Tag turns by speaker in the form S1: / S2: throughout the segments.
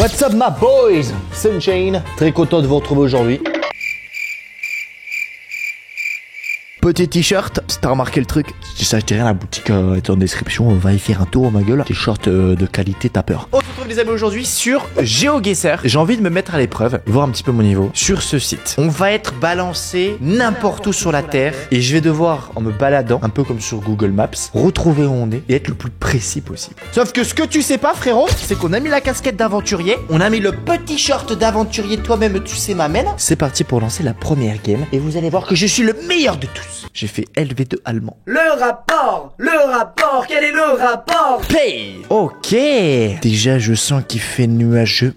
S1: What's up my boys? Sunshine, très content de vous retrouver aujourd'hui. Petit t-shirt, si t'as remarqué le truc, ça je dirais la boutique est en description, va y faire un tour ma gueule. T-shirt de qualité, t'as peur. On se retrouve les amis aujourd'hui sur GeoGuessr. J'ai envie de me mettre à l'épreuve, voir un petit peu mon niveau sur ce site. On va être balancé n'importe où sur la terre et je vais devoir, en me baladant, un peu comme sur Google Maps, retrouver où on est et être le plus précis possible. Sauf que ce que tu sais pas frérot, c'est qu'on a mis la casquette d'aventurier, on a mis le petit short d'aventurier, toi-même tu sais m'amène. C'est parti pour lancer la première game et vous allez voir que je suis le meilleur de tous. J'ai fait LV2 allemand.
S2: Le rapport, quel est le rapport?
S1: Pay. Ok. Déjà, je sens qu'il fait nuageux.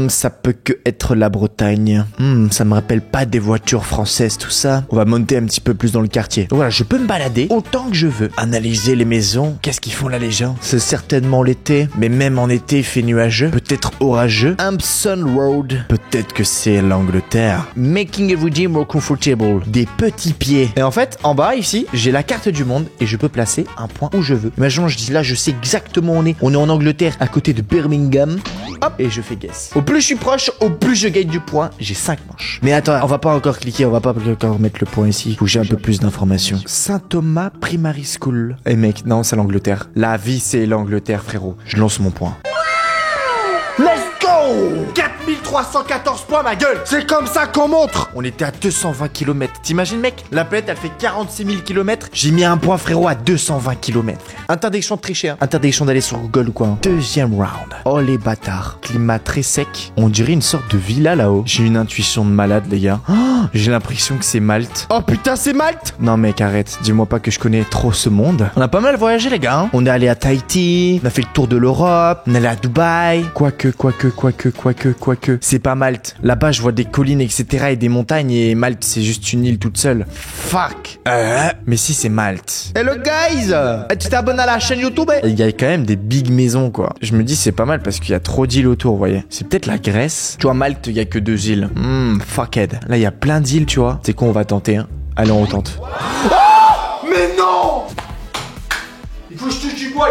S1: Ça peut que être la Bretagne. Ça me rappelle pas des voitures françaises, tout ça. On va monter un petit peu plus dans le quartier. Donc voilà, je peux me balader autant que je veux. Analyser les maisons. Qu'est-ce qu'ils font là, les gens? C'est certainement l'été. Mais même en été, il fait nuageux. Peut-être orageux. Hampson Road. Peut-être que c'est l'Angleterre. Making everyday more comfortable. Des petits pieds. Et en fait, en bas, ici, j'ai la carte du monde et je peux placer un point où je veux. Imaginons, je dis là, je sais exactement où on est. On est en Angleterre, à côté de Birmingham. Hop, et je fais guess. Au plus je suis proche, au plus je gagne du point. J'ai 5 manches. Mais attends, on va pas encore cliquer, on va pas encore mettre le point ici. Faut que j'ai un peu plus d'informations. Saint-Thomas Primary School. Eh mec, non, c'est l'Angleterre. La vie, c'est l'Angleterre, frérot. Je lance mon point. Let's go! 4314 points, ma gueule! C'est comme ça qu'on montre! On était à 220 km. T'imagines, mec? La planète, elle fait 46 000 km. J'ai mis un point, frérot, à 220 km, frère. Interdiction de tricher, hein. Interdiction d'aller sur Google ou quoi. Hein. Deuxième round. Oh, les bâtards. Climat très sec. On dirait une sorte de villa là-haut. J'ai une intuition de malade, les gars. Oh, j'ai l'impression que c'est Malte. Oh putain, c'est Malte! Non, mec, arrête. Dis-moi pas que je connais trop ce monde. On a pas mal voyagé, les gars. Hein. On est allé à Tahiti. On a fait le tour de l'Europe. On est allé à Dubaï. Quoique. C'est pas Malte. Là-bas, je vois des collines, etc. et des montagnes et Malte, c'est juste une île toute seule. Fuck. Mais si, c'est Malte. Hello, guys! Tu t'abonnes à la chaîne YouTube? Il y a quand même des big maisons, quoi. Je me dis, c'est pas mal parce qu'il y a trop d'îles autour, vous voyez. C'est peut-être la Grèce. Tu vois, Malte, il y a que 2 îles. Fuckhead. Là, il y a plein d'îles, tu vois. C'est quoi, on va tenter, hein? Allez, on tente. Oh! Mais non! Il faut que je touche du bois,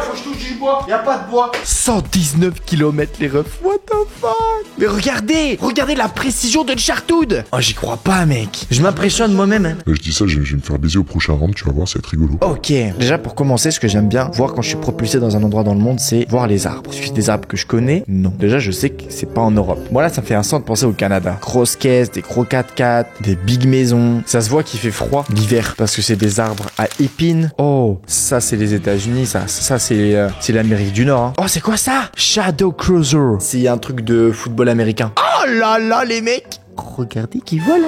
S1: Y'a pas de bois. 119 km les refs. What the fuck? Mais regardez la précision de Uncharted. Oh, j'y crois pas, mec. Je m'impressionne moi-même. Hein.
S3: Je dis ça, je vais me faire baiser au prochain round, tu vas voir, ça va être rigolo.
S1: Ok. Déjà, pour commencer, ce que j'aime bien voir quand je suis propulsé dans un endroit dans le monde, c'est voir les arbres. Parce que c'est des arbres que je connais. Non. Déjà, je sais que c'est pas en Europe. Moi, là, ça me fait un sens de penser au Canada. Grosse caisse, des gros 4x4, des big maisons. Ça se voit qu'il fait froid l'hiver parce que c'est des arbres à épines. Oh, ça, c'est les États-Unis, ça. Ça, c'est l'Amérique du Nord. Hein. Oh, c'est quoi ça? Shadow Cruiser. C'est un truc de football américain. Oh là là, les mecs. Regardez qui voilà,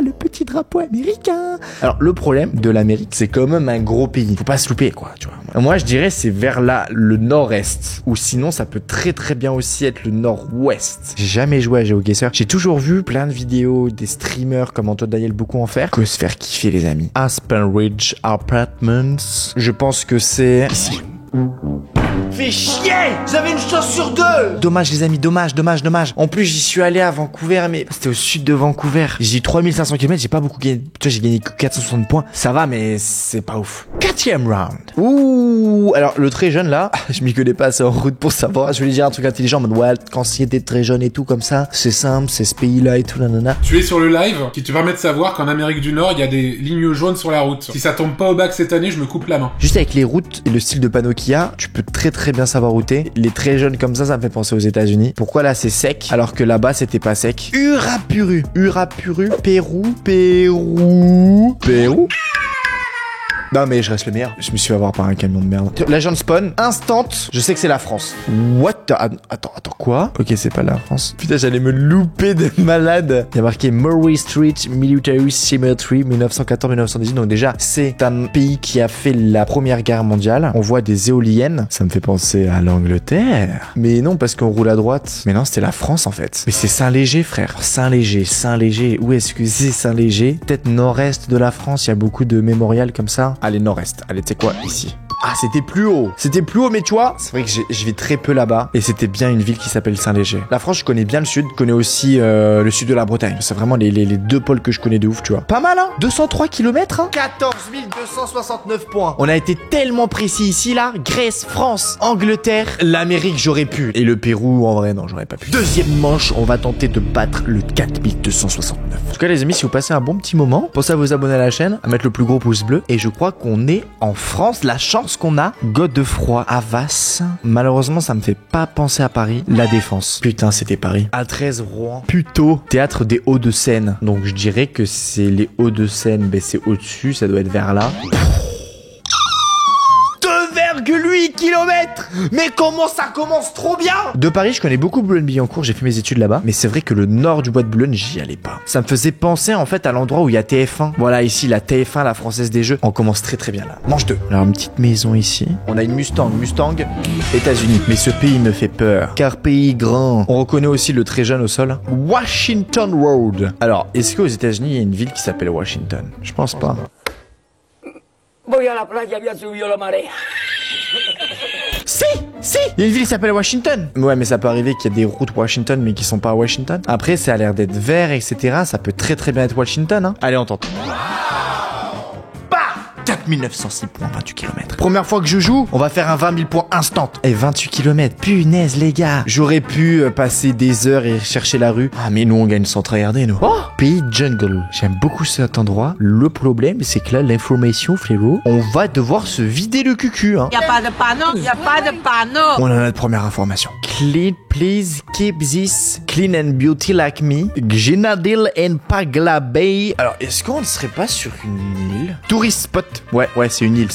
S1: le petit drapeau américain. Alors, le problème de l'Amérique, c'est quand même un gros pays. Faut pas se louper, quoi, tu vois. Moi, je dirais c'est vers là, le nord-est. Ou sinon, ça peut très très bien aussi être le nord-ouest. J'ai jamais joué à GeoGuessr. J'ai toujours vu plein de vidéos des streamers comme Antoine Daniel beaucoup en faire. Que se faire kiffer, les amis. Aspen Ridge Apartments. Je pense que c'est ici. Fais chier! J'avais une chance sur 2! Dommage les amis, dommage. En plus j'y suis allé à Vancouver, mais c'était au sud de Vancouver. J'ai eu 3500 km, j'ai pas beaucoup gagné. Tu vois, j'ai gagné que 460 points. Ça va, mais c'est pas ouf. 4e round. Ouh! Alors le très jeune là, je m'y connais pas assez en route pour savoir. Je voulais dire un truc intelligent, en mode ouais, quand c'était très jeune et tout comme ça, c'est simple, c'est ce pays-là et tout, nanana.
S4: Tu es sur le live qui te permet de savoir qu'en Amérique du Nord, il y a des lignes jaunes sur la route. Si ça tombe pas au bac cette année, je me coupe la main.
S1: Juste avec les routes et le style de panneau qu'il y a, tu peux très bien savoir où t'es. Les très jeunes comme ça me fait penser aux États-Unis. Pourquoi là c'est sec alors que là-bas c'était pas sec? Urapuru, Pérou. Non mais je reste le meilleur. Je me suis fait avoir par un camion de merde. L'agent de spawn, instant, je sais que c'est la France. What the... Attends, quoi? Ok, c'est pas la France. Putain, j'allais me louper de malade. Il y a marqué Murray Street Military Cemetery 1914-1918. Donc déjà, c'est un pays qui a fait la Première Guerre mondiale. On voit des éoliennes. Ça me fait penser à l'Angleterre. Mais non, parce qu'on roule à droite. Mais non, c'était la France en fait. Mais c'est Saint-Léger, frère. Saint-Léger. Où est-ce que c'est Saint-Léger? Peut-être nord-est de la France. Il y a beaucoup de mémorials comme ça. Allez, nord-est. Allez, tu sais quoi? Ici. Ah, c'était plus haut. C'était plus haut, mais tu vois, c'est vrai que je vais très peu là-bas. Et c'était bien une ville qui s'appelle Saint-Léger. La France, je connais bien le sud. Je connais aussi le sud de la Bretagne. C'est vraiment les deux pôles que je connais de ouf, tu vois. Pas mal, hein. 203 km, hein. 14 269 points. On a été tellement précis ici, là. Grèce, France, Angleterre, l'Amérique, j'aurais pu. Et le Pérou, en vrai, non, j'aurais pas pu. Deuxième manche, on va tenter de battre le 4269. En tout cas, les amis, si vous passez un bon petit moment, pensez à vous abonner à la chaîne, à mettre le plus gros pouce bleu. Et je crois qu'on est en France. La chance qu'on a. Godefroy, Havas. Malheureusement, ça me fait pas penser à Paris. La Défense. Putain, c'était Paris. A13, Rouen. Puteaux. Théâtre des Hauts-de-Seine. Donc, je dirais que c'est les Hauts-de-Seine. Ben, c'est au-dessus. Ça doit être vers là. 2,8 km. Mais comment ça commence trop bien. De Paris, je connais beaucoup Boulogne-Billancourt, j'ai fait mes études là-bas. Mais c'est vrai que le nord du bois de Boulogne, j'y allais pas. Ça me faisait penser en fait à l'endroit où il y a TF1. Voilà, ici, la TF1, la Française des Jeux. On commence très très bien là. Manche 2. Alors, une petite maison ici. On a une Mustang. Mustang, États-Unis. Mais ce pays me fait peur. Car pays grand. On reconnaît aussi le très jeune au sol. Washington Road. Alors, est-ce qu'aux États-Unis, il y a une ville qui s'appelle Washington? Je pense pas.
S2: Voy a la playa, había subido la marea.
S1: Si, il y a une ville qui s'appelle Washington. Ouais, mais ça peut arriver qu'il y a des routes Washington, mais qui sont pas à Washington. Après, ça a l'air d'être vert, etc. Ça peut très très bien être Washington, hein. Allez, on tente. 4906 points, 28 km. Première fois que je joue, on va faire un 20 000 points instant. Et 28 km, punaise les gars. J'aurais pu passer des heures et chercher la rue. Ah mais nous on gagne sans tryharder nous. Oh, pays jungle. J'aime beaucoup cet endroit. Le problème c'est que là l'information frérot, on va devoir se vider le cucu hein.
S5: Y a pas de panneau, y a pas de panneau.
S1: On a notre première information. Clean, please keep this clean and beauty like me. Grenadille and Pagla Bay. Alors est-ce qu'on ne serait pas sur une île? Tourist spot. Ouais, c'est une île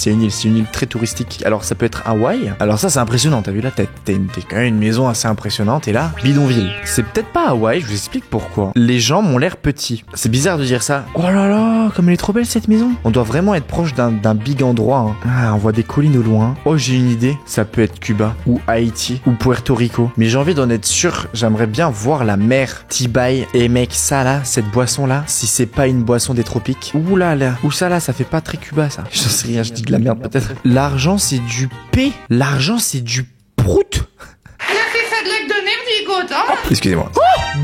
S1: très touristique. Alors ça peut être Hawaï. Alors ça c'est impressionnant, t'as vu là, t'as quand même une maison assez impressionnante et là, bidonville. C'est peut-être pas Hawaï, je vous explique pourquoi. Les gens m'ont l'air petits. C'est bizarre de dire ça. Oh là là, comme elle est trop belle cette maison. On doit vraiment être proche d'un big endroit. Hein. Ah, on voit des collines au loin. Oh j'ai une idée, ça peut être Cuba ou Haïti ou Puerto Rico. Mais j'ai envie d'en être sûr, j'aimerais bien voir la mer Tibaï. Et mec, ça là, cette boisson là, si c'est pas une boisson des tropiques. Ouh là là, où ça là, ça fait pas très Cuba ça. Je sais rien, je dis de la merde peut-être. L'argent c'est du P. L'argent c'est du prout. Excusez-moi. Oh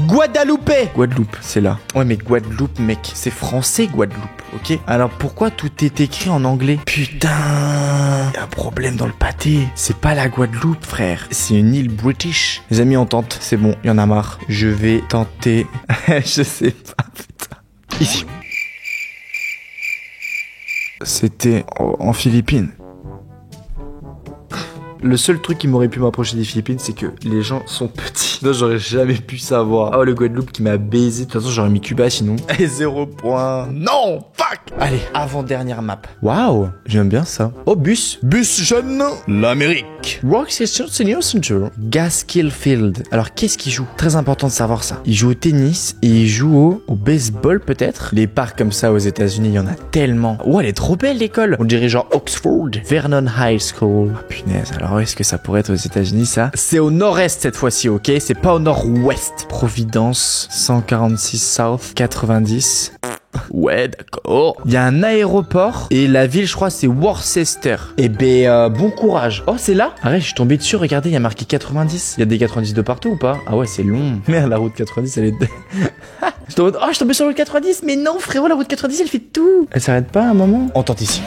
S1: Guadeloupe. Guadeloupe, c'est là. Ouais mais Guadeloupe mec, c'est français Guadeloupe, ok? Alors pourquoi tout est écrit en anglais? Putain, y a un problème dans le pâté. C'est pas la Guadeloupe frère, c'est une île british. Les amis on tente, c'est bon, y en a marre. Je vais tenter, je sais pas putain. Ici. C'était en Philippines. Le seul truc qui m'aurait pu m'approcher des Philippines, c'est que les gens sont petits. Non, j'aurais jamais pu savoir. Oh, le Guadeloupe qui m'a baisé. De toute façon, j'aurais mis Cuba sinon. Et 0 points. Non, fuck. Allez, avant-dernière map. Waouh, j'aime bien ça. Oh, bus. Bus jeune. L'Amérique. Roxaston Senior Center. Gaskill Field. Alors, qu'est-ce qu'il joue? Très important de savoir ça. Il joue au tennis et il joue au baseball peut-être. Les parcs comme ça aux États-Unis, il y en a tellement. Oh, elle est trop belle l'école. On dirait genre Oxford. Vernon High School. Oh, punaise, alors est-ce que ça pourrait être aux États-Unis ça? C'est au nord-est cette fois-ci, ok? C'est pas au nord-ouest. Providence, 146 South, 90. Ouais, d'accord. Il y a un aéroport et la ville, je crois, c'est Worcester. Eh ben, bon courage. Oh, c'est là? Arrête, je suis tombé dessus. Regardez, il y a marqué 90. Il y a des 90 de partout ou pas? Ah ouais, c'est long. Merde, la route 90, elle est... je suis tombé sur la route 90. Mais non, frérot, la route 90, elle fait tout. Elle s'arrête pas à un moment? On tente ici.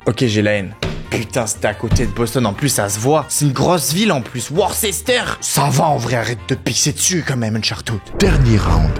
S1: Ok, j'ai la haine. Putain, c'était à côté de Boston, en plus ça se voit. C'est une grosse ville en plus, Worcester. Ça va en vrai, arrête de pisser dessus quand même, Uncharted.
S3: Dernier round.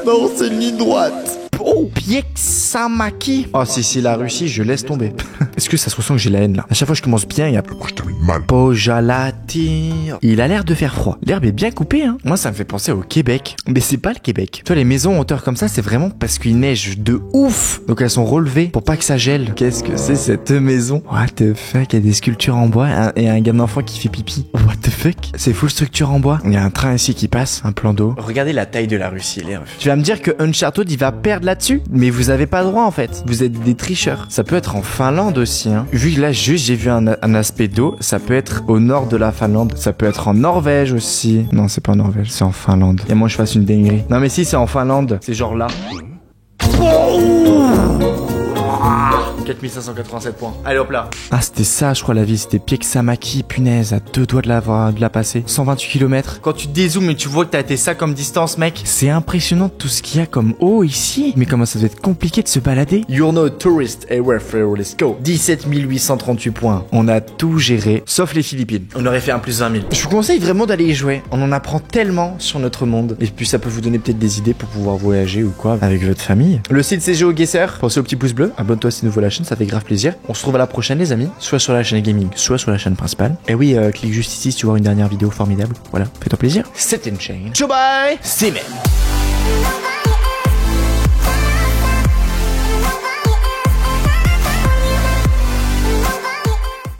S1: Non, c'est une ligne droite. Oh, Pieksamaki. Oh, si, la Russie, je laisse tomber. Est-ce que ça se ressent que j'ai la haine là? À chaque fois que je commence bien, il y a...
S3: Je termine mal.
S1: Pojalati. Il a l'air de faire froid. L'herbe est bien coupée, hein. Moi, ça me fait penser au Québec. Mais c'est pas le Québec. Tu vois, les maisons en hauteur comme ça, c'est vraiment parce qu'il neige de ouf. Donc elles sont relevées pour pas que ça gèle. Qu'est-ce que c'est cette maison? What the fuck? Il y a des sculptures en bois et un gamin d'enfant qui fait pipi. What the fuck? C'est full structure en bois. Il y a un train ici qui passe, un plan d'eau. Regardez la taille de la Russie, les refs. Tu vas me dire que Uncharted, il va perdre là-dessus? Mais vous avez pas droit en fait. Vous êtes des tricheurs. Ça peut être en Finlande aussi, hein. Vu que là, juste, j'ai vu un aspect d'eau. Ça peut être au nord de la Finlande. Ça peut être en Norvège aussi. Non, c'est pas en Norvège, c'est en Finlande. Et moi, je fasse une dinguerie. Non, mais si, c'est en Finlande. C'est genre là. 4587 points. Allez hop là. Ah, c'était ça, je crois, la vie. C'était Pieksamaki, punaise, à 2 doigts de la passer. 128 km. Quand tu dézoomes et tu vois que t'as été ça comme distance, mec, c'est impressionnant tout ce qu'il y a comme eau ici. Mais comment ça doit être compliqué de se balader. You're no tourist, let's go. 17 838 points. On a tout géré, sauf les Philippines. On aurait fait un plus 20 000. Je vous conseille vraiment d'aller y jouer. On en apprend tellement sur notre monde. Et puis ça peut vous donner peut-être des idées pour pouvoir voyager ou quoi avec votre famille. Le site c'est GeoGuessr. Pensez au petit pouce bleu. Abonne-toi si nouveau à la chaîne, ça fait grave plaisir. On se retrouve à la prochaine les amis. Soit sur la chaîne gaming, soit sur la chaîne principale. Et oui, clique juste ici si tu vois une dernière vidéo formidable. Voilà, fais-toi plaisir. C'était une chaîne. Ciao bye. C'est même.